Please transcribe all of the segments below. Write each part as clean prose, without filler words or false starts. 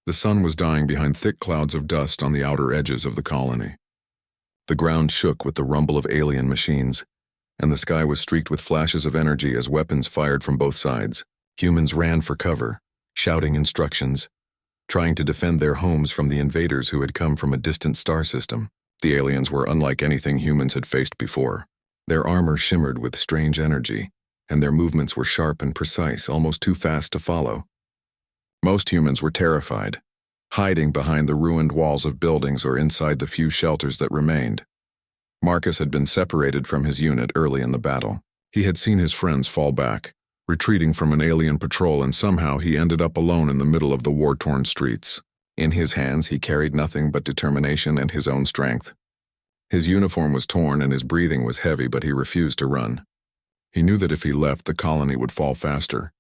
The sun was dying behind thick clouds of dust on the outer edges of the colony. The ground shook with the rumble of alien machines, and the sky was streaked with flashes of energy as weapons fired from both sides. Humans ran for cover, shouting instructions, trying to defend their homes from the invaders who had come from a distant star system. The aliens were unlike anything humans had faced before. Their armor shimmered with strange energy, and their movements were sharp and precise, almost too fast to follow. Most humans were terrified, hiding behind the ruined walls of buildings or inside the few shelters that remained. Marcus had been separated from his unit early in the battle. He had seen his friends fall back, retreating from an alien patrol, and somehow he ended up alone in the middle of the war-torn streets. In his hands he carried nothing but determination and his own strength. His uniform was torn and his breathing was heavy, but he refused to run. He knew that if he left, the colony would fall faster.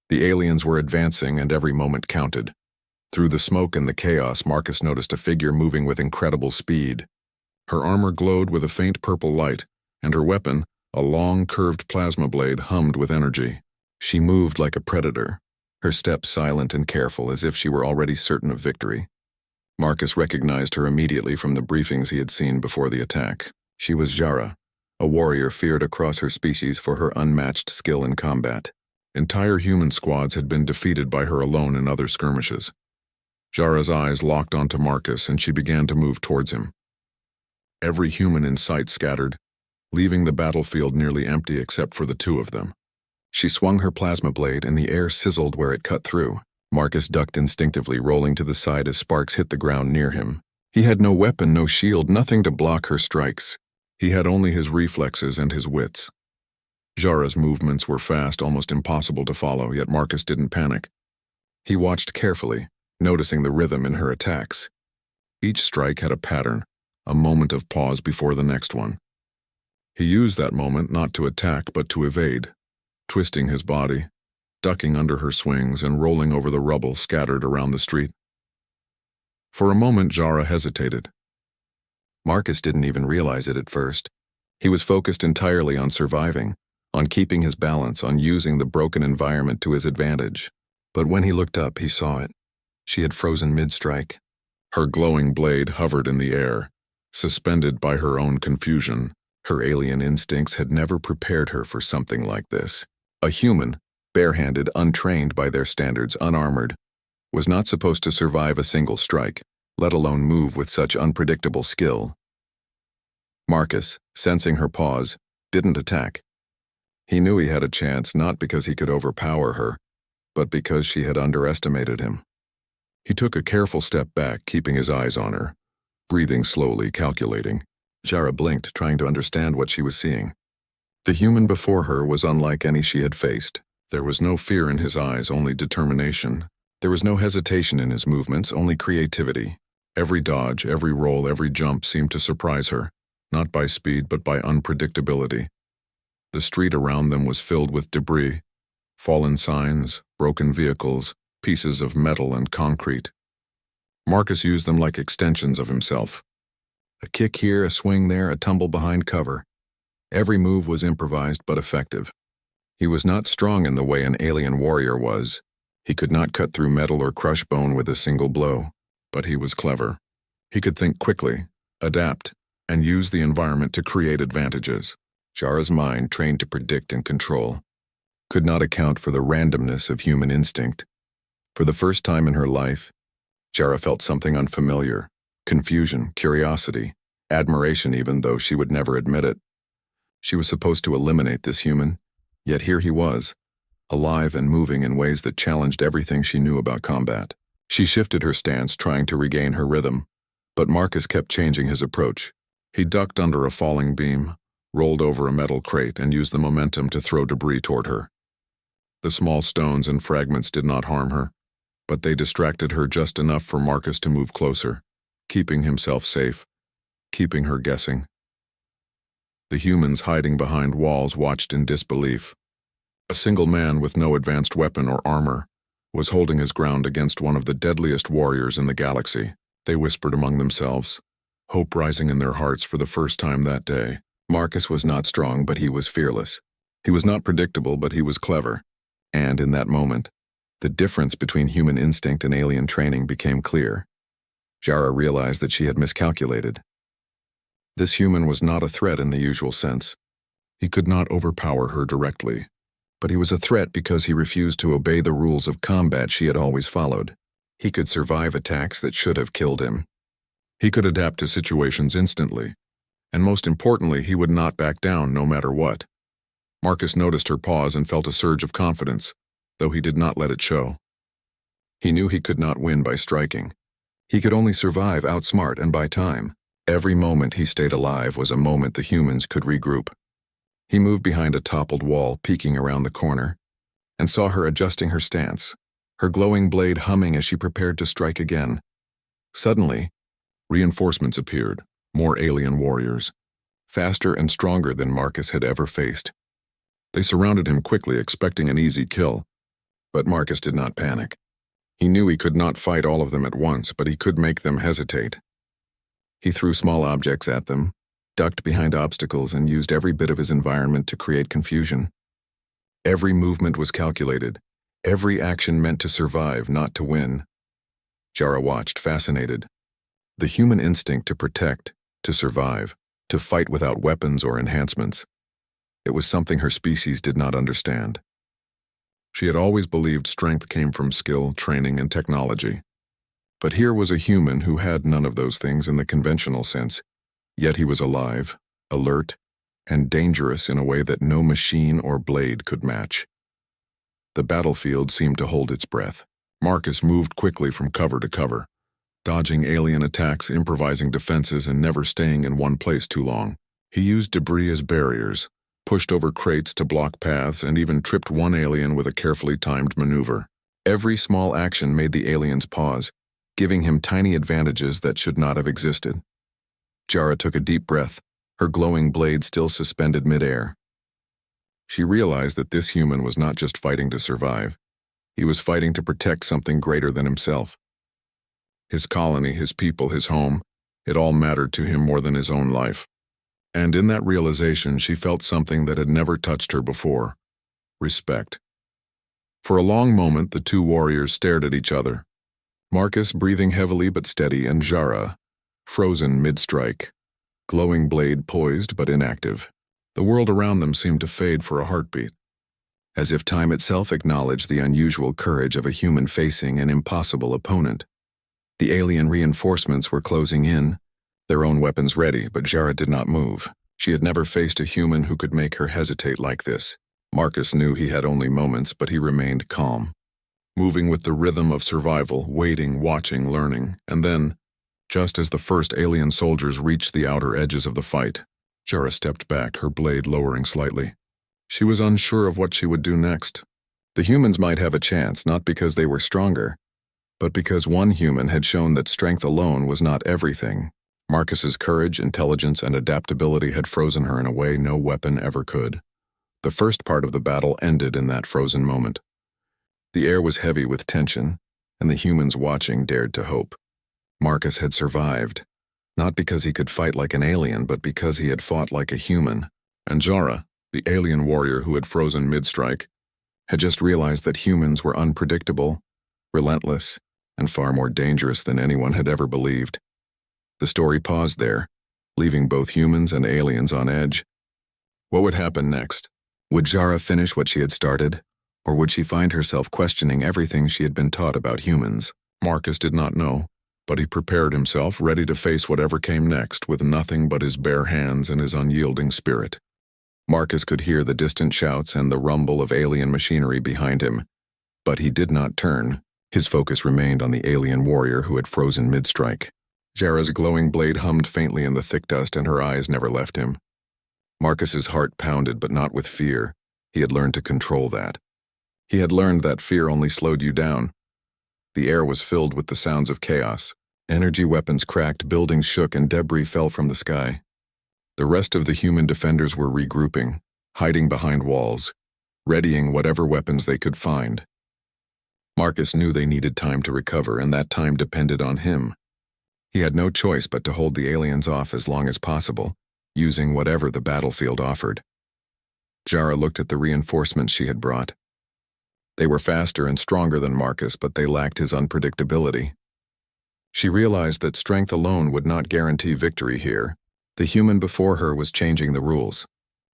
The aliens were advancing and every moment counted. Through the smoke and the chaos, Marcus noticed a figure moving with incredible speed. Her armor glowed with a faint purple light, and her weapon, a long, curved plasma blade, hummed with energy. She moved like a predator, her steps silent and careful, as if she were already certain of victory. Marcus recognized her immediately from the briefings he had seen before the attack. She was Jara, a warrior feared across her species for her unmatched skill in combat. Entire human squads had been defeated by her alone in other skirmishes. Jara's eyes locked onto Marcus, and she began to move towards him. Every human in sight scattered, leaving the battlefield nearly empty except for the two of them. She swung her plasma blade, and the air sizzled where it cut through. Marcus ducked instinctively, rolling to the side as sparks hit the ground near him. He had no weapon, no shield, nothing to block her strikes. He had only his reflexes and his wits. Jara's movements were fast, almost impossible to follow, yet Marcus didn't panic. He watched carefully, noticing the rhythm in her attacks. Each strike had a pattern, a moment of pause before the next one. He used that moment not to attack but to evade, twisting his body, ducking under her swings, and rolling over the rubble scattered around the street. For a moment, Jara hesitated. Marcus didn't even realize it at first. He was focused entirely on surviving, on keeping his balance, on using the broken environment to his advantage. But when he looked up, he saw it. She had frozen mid-strike. Her glowing blade hovered in the air, suspended by her own confusion. Her alien instincts had never prepared her for something like this. A human, barehanded, untrained by their standards, unarmored, was not supposed to survive a single strike, let alone move with such unpredictable skill. Marcus, sensing her pause, didn't attack. He knew he had a chance, not because he could overpower her, but because she had underestimated him. He took a careful step back, keeping his eyes on her, breathing slowly, calculating. Jara blinked, trying to understand what she was seeing. The human before her was unlike any she had faced. There was no fear in his eyes, only determination. There was no hesitation in his movements, only creativity. Every dodge, every roll, every jump seemed to surprise her, not by speed but by unpredictability. The street around them was filled with debris, fallen signs, broken vehicles, pieces of metal and concrete. Marcus used them like extensions of himself. A kick here, a swing there, a tumble behind cover. Every move was improvised but effective. He was not strong in the way an alien warrior was. He could not cut through metal or crush bone with a single blow, but he was clever. He could think quickly, adapt, and use the environment to create advantages. Jara's mind, trained to predict and control, could not account for the randomness of human instinct. For the first time in her life, Jara felt something unfamiliar, confusion, curiosity, admiration, even though she would never admit it. She was supposed to eliminate this human, yet here he was, alive and moving in ways that challenged everything she knew about combat. She shifted her stance, trying to regain her rhythm, but Marcus kept changing his approach. He ducked under a falling beam, rolled over a metal crate, and used the momentum to throw debris toward her. The small stones and fragments did not harm her, but they distracted her just enough for Marcus to move closer, keeping himself safe, keeping her guessing. The humans hiding behind walls watched in disbelief. A single man with no advanced weapon or armor was holding his ground against one of the deadliest warriors in the galaxy. They whispered among themselves, hope rising in their hearts for the first time that day. Marcus was not strong, but he was fearless. He was not predictable, but he was clever. And in that moment, The difference between human instinct and alien training became clear. Jara realized that she had miscalculated. This human was not a threat in the usual sense. He could not overpower her directly, but he was a threat because he refused to obey the rules of combat she had always followed. He could survive attacks that should have killed him. He could adapt to situations instantly, and most importantly, he would not back down no matter what. Marcus noticed her pause and felt a surge of confidence, though he did not let it show. He knew he could not win by striking. He could only survive outsmart and by time. Every moment he stayed alive was a moment the humans could regroup. He moved behind a toppled wall, peeking around the corner, and saw her adjusting her stance, her glowing blade humming as she prepared to strike again. Suddenly, reinforcements appeared, more alien warriors, faster and stronger than Marcus had ever faced. They surrounded him quickly, expecting an easy kill, but Marcus did not panic. He knew he could not fight all of them at once, but he could make them hesitate. He threw small objects at them, ducked behind obstacles, and used every bit of his environment to create confusion. Every movement was calculated, every action meant to survive, not to win. Jara watched, fascinated. The human instinct to protect, to survive, to fight without weapons or enhancements. It was something her species did not understand. She had always believed strength came from skill, training, and technology. But here was a human who had none of those things in the conventional sense, yet he was alive, alert, and dangerous in a way that no machine or blade could match. The battlefield seemed to hold its breath. Marcus moved quickly from cover to cover, dodging alien attacks, improvising defenses, and never staying in one place too long. He used debris as barriers, pushed over crates to block paths, and even tripped one alien with a carefully timed maneuver. Every small action made the aliens pause, giving him tiny advantages that should not have existed. Jara took a deep breath, her glowing blade still suspended midair. She realized that this human was not just fighting to survive. He was fighting to protect something greater than himself. His colony, his people, his home, it all mattered to him more than his own life. And in that realization, she felt something that had never touched her before: respect. For a long moment, the two warriors stared at each other. Marcus breathing heavily but steady, and Jara, frozen mid-strike, glowing blade poised but inactive. The world around them seemed to fade for a heartbeat, as if time itself acknowledged the unusual courage of a human facing an impossible opponent. The alien reinforcements were closing in, their own weapons ready, but Jara did not move. She had never faced a human who could make her hesitate like this. Marcus knew he had only moments, but he remained calm, moving with the rhythm of survival, waiting, watching, learning. And then, just as the first alien soldiers reached the outer edges of the fight, Jara stepped back, her blade lowering slightly. She was unsure of what she would do next. The humans might have a chance, not because they were stronger, but because one human had shown that strength alone was not everything. Marcus's courage, intelligence, and adaptability had frozen her in a way no weapon ever could. The first part of the battle ended in that frozen moment. The air was heavy with tension, and the humans watching dared to hope. Marcus had survived, not because he could fight like an alien, but because he had fought like a human. And Jara, the alien warrior who had frozen mid-strike, had just realized that humans were unpredictable, relentless, and far more dangerous than anyone had ever believed. The story paused there, leaving both humans and aliens on edge. What would happen next? Would Jara finish what she had started, or would she find herself questioning everything she had been taught about humans? Marcus did not know, but he prepared himself, ready to face whatever came next with nothing but his bare hands and his unyielding spirit. Marcus could hear the distant shouts and the rumble of alien machinery behind him, but he did not turn. His focus remained on the alien warrior who had frozen mid-strike. Jara's glowing blade hummed faintly in the thick dust, and her eyes never left him. Marcus's heart pounded, but not with fear. He had learned to control that. He had learned that fear only slowed you down. The air was filled with the sounds of chaos. Energy weapons cracked, buildings shook, and debris fell from the sky. The rest of the human defenders were regrouping, hiding behind walls, readying whatever weapons they could find. Marcus knew they needed time to recover, and that time depended on him. He had no choice but to hold the aliens off as long as possible, using whatever the battlefield offered. Jara looked at the reinforcements she had brought. They were faster and stronger than Marcus, but they lacked his unpredictability. She realized that strength alone would not guarantee victory here. The human before her was changing the rules.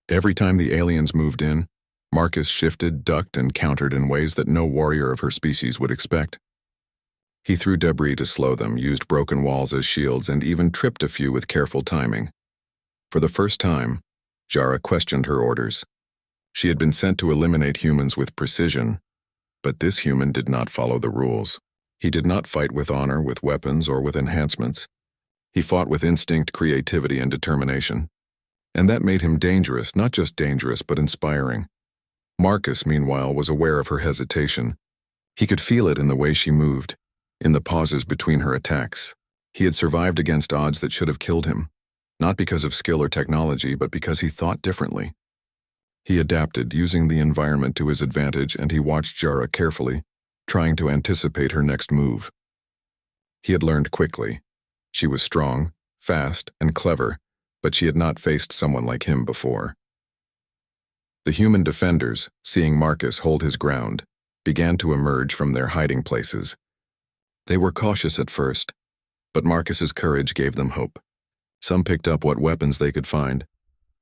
Every time the aliens moved in, Marcus shifted, ducked, and countered in ways that no warrior of her species would expect. He threw debris to slow them, used broken walls as shields, and even tripped a few with careful timing. For the first time, Jara questioned her orders. She had been sent to eliminate humans with precision, but this human did not follow the rules. He did not fight with honor, with weapons, or with enhancements. He fought with instinct, creativity, and determination. And that made him dangerous, not just dangerous, but inspiring. Marcus, meanwhile, was aware of her hesitation. He could feel it in the way she moved, in the pauses between her attacks. He had survived against odds that should have killed him, not because of skill or technology, but because he thought differently. He adapted, using the environment to his advantage, and he watched Jara carefully, trying to anticipate her next move. He had learned quickly. She was strong, fast, and clever, but she had not faced someone like him before. The human defenders, seeing Marcus hold his ground, began to emerge from their hiding places. They were cautious at first, but Marcus's courage gave them hope. Some picked up what weapons they could find.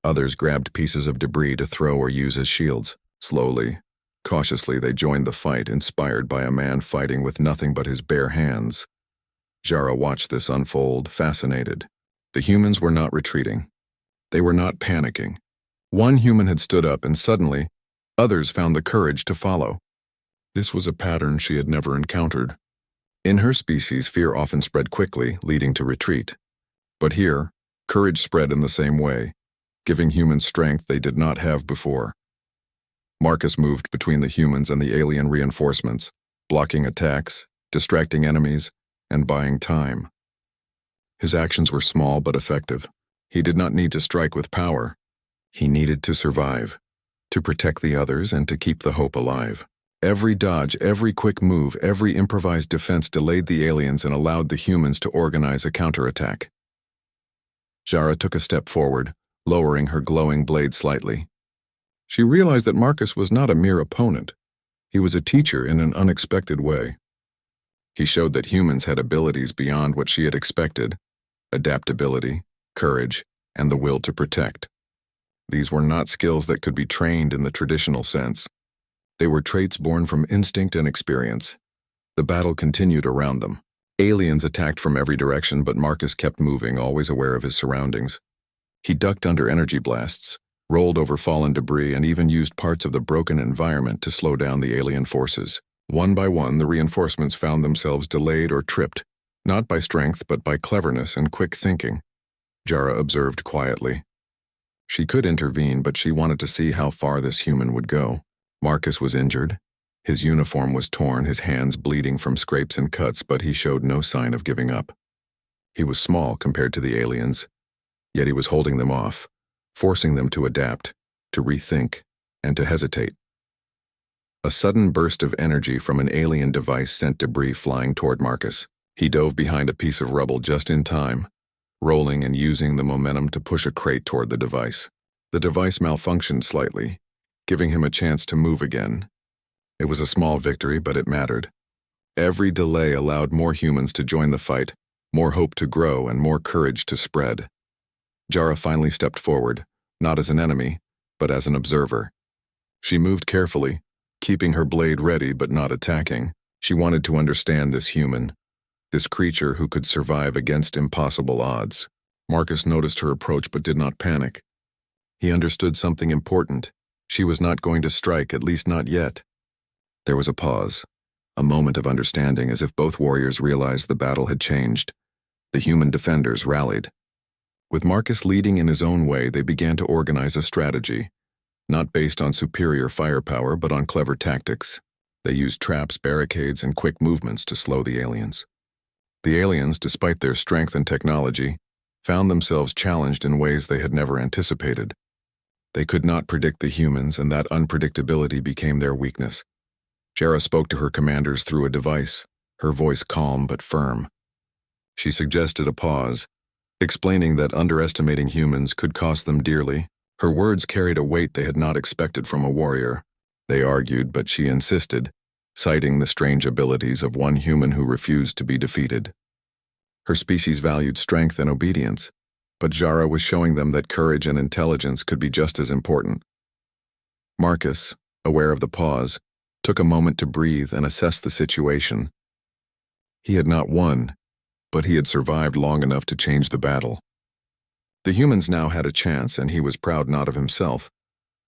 Others grabbed pieces of debris to throw or use as shields. Slowly, cautiously, they joined the fight, inspired by a man fighting with nothing but his bare hands. Jara watched this unfold, fascinated. The humans were not retreating. They were not panicking. One human had stood up, and suddenly, others found the courage to follow. This was a pattern she had never encountered. In her species, fear often spread quickly, leading to retreat. But here, courage spread in the same way, giving humans strength they did not have before. Marcus moved between the humans and the alien reinforcements, blocking attacks, distracting enemies, and buying time. His actions were small but effective. He did not need to strike with power. He needed to survive, to protect the others, and to keep the hope alive. Every dodge, every quick move, every improvised defense delayed the aliens and allowed the humans to organize a counterattack. Jara took a step forward, lowering her glowing blade slightly. She realized that Marcus was not a mere opponent. He was a teacher in an unexpected way. He showed that humans had abilities beyond what she had expected: adaptability, courage, and the will to protect. These were not skills that could be trained in the traditional sense. They were traits born from instinct and experience. The battle continued around them. Aliens attacked from every direction, but Marcus kept moving, always aware of his surroundings. He ducked under energy blasts, rolled over fallen debris, and even used parts of the broken environment to slow down the alien forces. One by one, the reinforcements found themselves delayed or tripped, not by strength but by cleverness and quick thinking. Jara observed quietly. She could intervene, but she wanted to see how far this human would go. Marcus was injured. His uniform was torn, his hands bleeding from scrapes and cuts, but he showed no sign of giving up. He was small compared to the aliens, yet he was holding them off, forcing them to adapt, to rethink, and to hesitate. A sudden burst of energy from an alien device sent debris flying toward Marcus. He dove behind a piece of rubble just in time, rolling and using the momentum to push a crate toward the device. The device malfunctioned slightly, giving him a chance to move again. It was a small victory, but it mattered. Every delay allowed more humans to join the fight, more hope to grow, and more courage to spread. Jara finally stepped forward, not as an enemy, but as an observer. She moved carefully, keeping her blade ready but not attacking. She wanted to understand this human, this creature who could survive against impossible odds. Marcus noticed her approach but did not panic. He understood something important. She was not going to strike, at least not yet. There was a pause, a moment of understanding, as if both warriors realized the battle had changed. The human defenders rallied. With Marcus leading in his own way, they began to organize a strategy, not based on superior firepower but on clever tactics. They used traps, barricades, and quick movements to slow the aliens. The aliens, despite their strength and technology, found themselves challenged in ways they had never anticipated. They could not predict the humans, and that unpredictability became their weakness. Jara spoke to her commanders through a device, her voice calm but firm. She suggested a pause, explaining that underestimating humans could cost them dearly. Her words carried a weight they had not expected from a warrior. They argued, but she insisted, citing the strange abilities of one human who refused to be defeated. Her species valued strength and obedience, but Jara was showing them that courage and intelligence could be just as important. Marcus, aware of the pause, took a moment to breathe and assess the situation. He had not won, but he had survived long enough to change the battle. The humans now had a chance, and he was proud not of himself,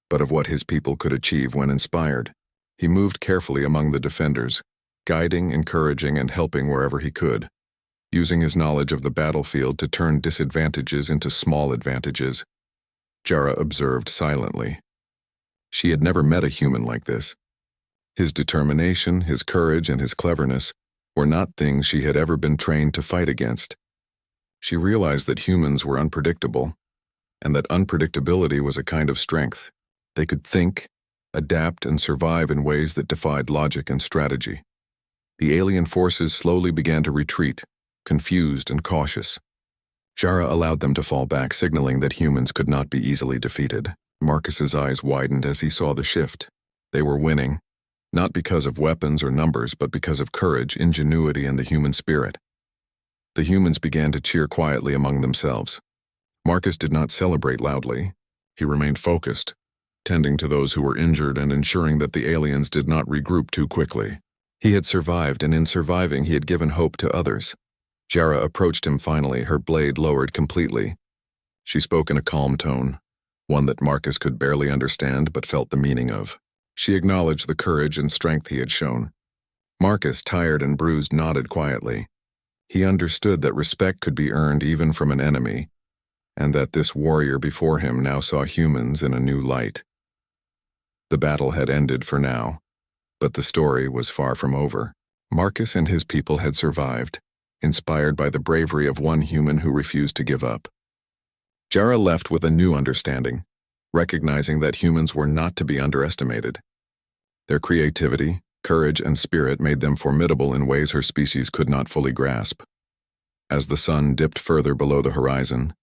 but of what his people could achieve when inspired. He moved carefully among the defenders, guiding, encouraging, and helping wherever he could, using his knowledge of the battlefield to turn disadvantages into small advantages. Jara observed silently. She had never met a human like this. His determination, his courage, and his cleverness were not things she had ever been trained to fight against. She realized that humans were unpredictable, and that unpredictability was a kind of strength. They could think, adapt, and survive in ways that defied logic and strategy. The alien forces slowly began to retreat, confused and cautious. Jara allowed them to fall back, signaling that humans could not be easily defeated. Marcus's eyes widened as he saw the shift. They were winning, not because of weapons or numbers, but because of courage, ingenuity, and the human spirit. The humans began to cheer quietly among themselves. Marcus did not celebrate loudly. He remained focused, tending to those who were injured and ensuring that the aliens did not regroup too quickly. He had survived, and in surviving he had given hope to others. Jara approached him finally, her blade lowered completely. She spoke in a calm tone, one that Marcus could barely understand but felt the meaning of. She acknowledged the courage and strength he had shown. Marcus, tired and bruised, nodded quietly. He understood that respect could be earned even from an enemy, and that this warrior before him now saw humans in a new light. The battle had ended for now, but the story was far from over. Marcus and his people had survived, inspired by the bravery of one human who refused to give up. Jara left with a new understanding, recognizing that humans were not to be underestimated. Their creativity, courage, and spirit made them formidable in ways her species could not fully grasp. As the sun dipped further below the horizon,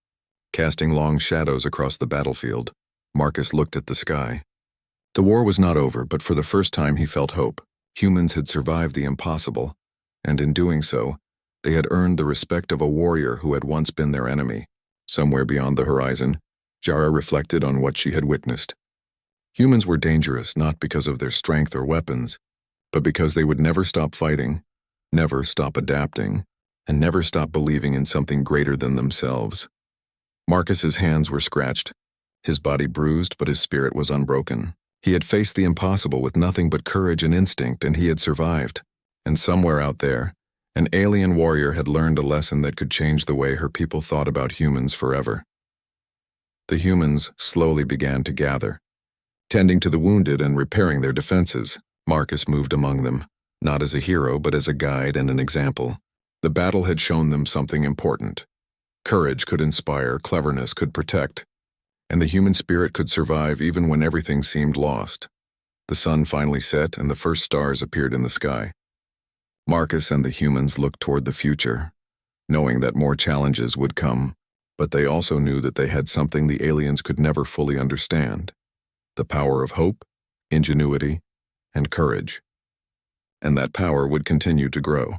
casting long shadows across the battlefield, Marcus looked at the sky. The war was not over, but for the first time he felt hope. Humans had survived the impossible, and in doing so, they had earned the respect of a warrior who had once been their enemy. Somewhere beyond the horizon, Jara reflected on what she had witnessed. Humans were dangerous not because of their strength or weapons, but because they would never stop fighting, never stop adapting, and never stop believing in something greater than themselves. Marcus's hands were scratched, his body bruised, but his spirit was unbroken. He had faced the impossible with nothing but courage and instinct, and he had survived. And somewhere out there, an alien warrior had learned a lesson that could change the way her people thought about humans forever. The humans slowly began to gather, tending to the wounded and repairing their defenses. Marcus moved among them, not as a hero but as a guide and an example. The battle had shown them something important. Courage could inspire, cleverness could protect, and the human spirit could survive even when everything seemed lost. The sun finally set and the first stars appeared in the sky. Marcus and the humans looked toward the future, knowing that more challenges would come, but they also knew that they had something the aliens could never fully understand: the power of hope, ingenuity, and courage. And that power would continue to grow.